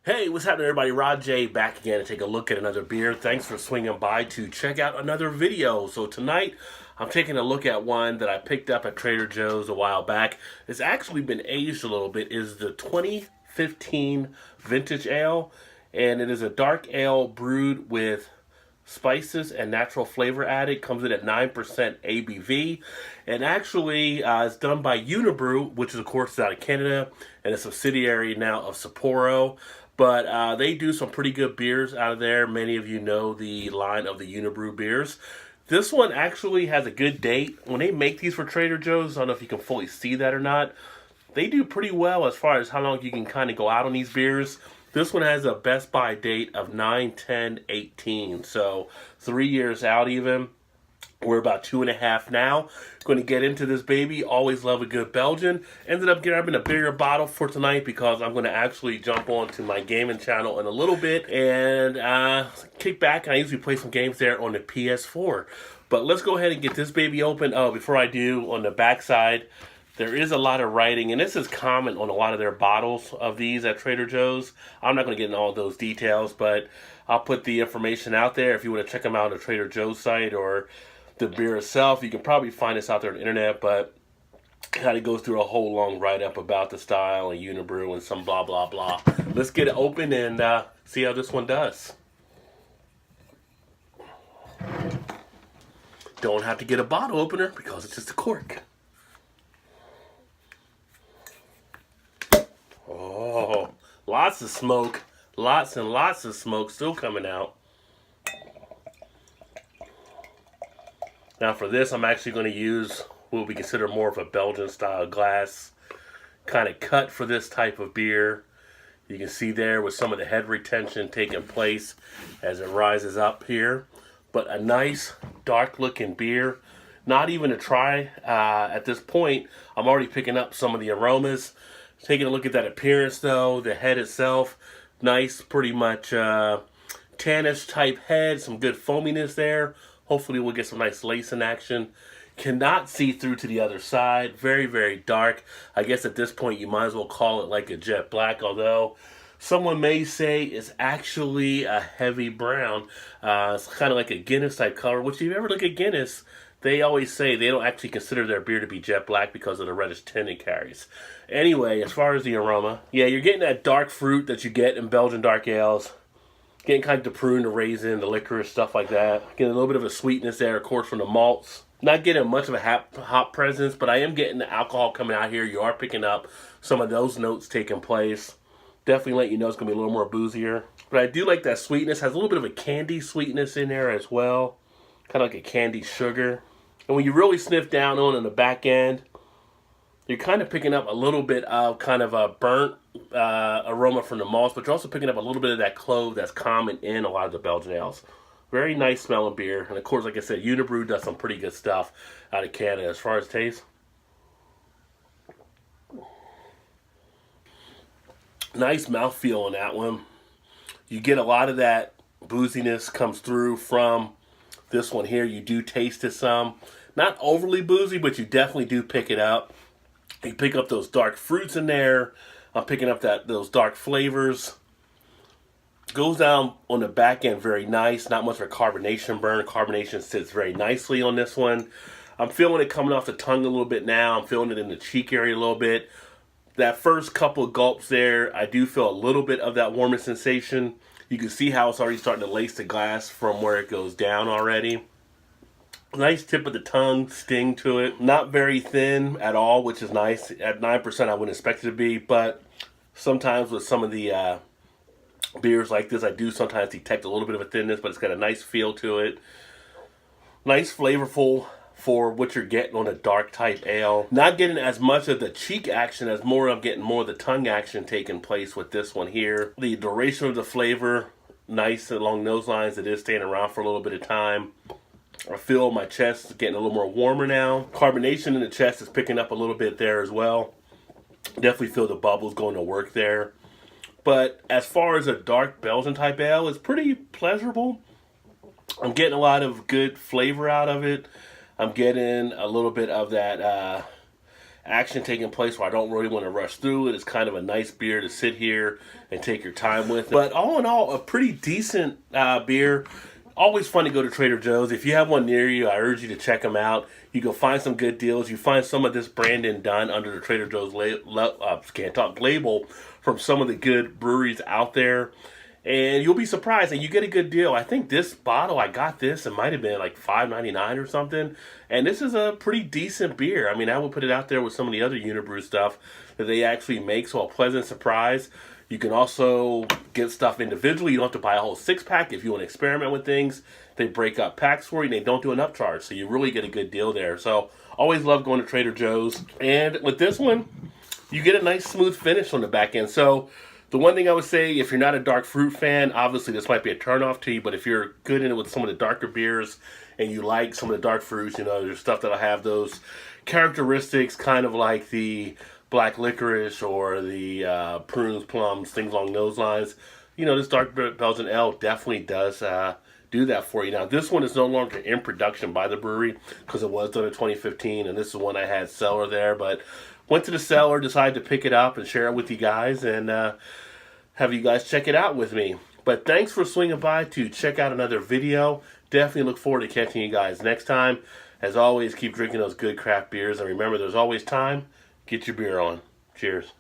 Hey, what's happening everybody? Rod J back again to take a look at another beer. Thanks for swinging by to check out another video. So tonight, I'm taking a look at one that I picked up at Trader Joe's a while back. It's actually been aged a little bit. It is the 2015 Vintage Ale, and it is a dark ale brewed with spices and natural flavor added. Comes in at 9% ABV, and actually it's done by Unibroue, which is of course out of Canada and a subsidiary now of Sapporo. But they do some pretty good beers out of there. Many of you know the line of the Unibroue beers. This one actually has a good date. When they make these for Trader Joe's, I don't know if you can fully see that or not, they do pretty well as far as how long you can kind of go out on these beers. This one has a best by date of 9/10/18, so 3 years out even. We're about 2.5 now. Going to get into this baby. Always love a good Belgian. Ended up grabbing a bigger bottle for tonight because I'm going to actually jump on to my gaming channel in a little bit and kick back. I usually play some games there on the PS4. But let's go ahead and get this baby open. Oh, before I do, on the back side, there is a lot of writing, and this is common on a lot of their bottles of these at Trader Joe's. I'm not going to get into all those details, but I'll put the information out there if you want to check them out on the Trader Joe's site or the beer itself. You can probably find this out there on the internet, but kind of goes through a whole long write-up about the style and Unibroue and some blah, blah, blah. Let's get it open and see how this one does. Don't have to get a bottle opener because it's just a cork. Oh, lots of smoke. Lots and lots of smoke still coming out. Now for this, I'm actually going to use what we consider more of a Belgian style glass kind of cut for this type of beer. You can see there with some of the head retention taking place as it rises up here. But a nice dark looking beer. Not even a try at this point. I'm already picking up some of the aromas. Taking a look at that appearance though, the head itself, nice, pretty much tannish type head, some good foaminess there. Hopefully we'll get some nice lacing action. Cannot see through to the other side. Very, very dark. I guess at this point you might as well call it like a jet black, although someone may say it's actually a heavy brown. It's kind of like a Guinness type color, which if you ever look at Guinness, they always say they don't actually consider their beer to be jet black because of the reddish tint it carries. Anyway, as far as the aroma, yeah, you're getting that dark fruit that you get in Belgian dark ales. Getting kind of the prune, the raisin, the licorice, stuff like that. Getting a little bit of a sweetness there, of course, from the malts. Not getting much of a hop presence, but I am getting the alcohol coming out here. You are picking up some of those notes taking place. Definitely let you know it's going to be a little more boozier. But I do like that sweetness. Has a little bit of a candy sweetness in there as well. Kind of like a candy sugar. And when you really sniff down on the back end, you're kind of picking up a little bit of kind of a burnt aroma from the malts, but you're also picking up a little bit of that clove that's common in a lot of the Belgian ales. Very nice smelling beer. And of course, like I said, Unibroue does some pretty good stuff out of Canada as far as taste. Nice mouthfeel on that one. You get a lot of that booziness comes through from this one here. You do taste it some. Not overly boozy, but you definitely do pick it up. You pick up those dark fruits in there. I'm picking up those dark flavors. Goes down on the back end very nice. Not much of a carbonation burn. Carbonation sits very nicely on this one. I'm feeling it coming off the tongue a little bit now. I'm feeling it in the cheek area a little bit. That first couple of gulps there, I do feel a little bit of that warming sensation. You can see how it's already starting to lace the glass from where it goes down already. Nice tip of the tongue, sting to it. Not very thin at all, which is nice. At 9%, I wouldn't expect it to be, but sometimes with some of the beers like this, I do sometimes detect a little bit of a thinness, but it's got a nice feel to it. Nice, flavorful for what you're getting on a dark type ale. Not getting as much of the cheek action as I'm getting more of the tongue action taking place with this one here. The duration of the flavor, nice along those lines. It is staying around for a little bit of time. I feel my chest is getting a little more warmer now. Carbonation in the chest is picking up a little bit there as well. Definitely feel the bubbles going to work there. But as far as a dark Belgian type ale, it's pretty pleasurable. I'm getting a lot of good flavor out of it. I'm getting a little bit of that action taking place where I don't really want to rush through it. It's kind of a nice beer to sit here and take your time with. But all in all, a pretty decent beer. Always fun to go to Trader Joe's. If you have one near you, I urge you to check them out. You can find some good deals. You find some of this branding done under the Trader Joe's label from some of the good breweries out there. And you'll be surprised, and you get a good deal. I think this bottle, I got this, it might have been like $5.99 or something. And this is a pretty decent beer. I mean, I would put it out there with some of the other Unibroue stuff that they actually make, so a pleasant surprise. You can also get stuff individually. You don't have to buy a whole 6-pack if you want to experiment with things. They break up packs for you, and they don't do an upcharge, so you really get a good deal there. So, always love going to Trader Joe's. And with this one, you get a nice smooth finish on the back end. So, the one thing I would say, if you're not a dark fruit fan, obviously this might be a turnoff to you, but if you're good in it with some of the darker beers and you like some of the dark fruits, you know, there's stuff that'll have those characteristics, kind of like the black licorice or the prunes, plums, things along those lines. You know, this dark Belgian ale definitely does do that for you. Now, this one is no longer in production by the brewery because it was done in 2015, and this is one I had cellar there, but went to the cellar, decided to pick it up and share it with you guys, and have you guys check it out with me. But thanks for swinging by to check out another video. Definitely look forward to catching you guys next time. As always, keep drinking those good craft beers, and remember, there's always time. Get your beer on. Cheers.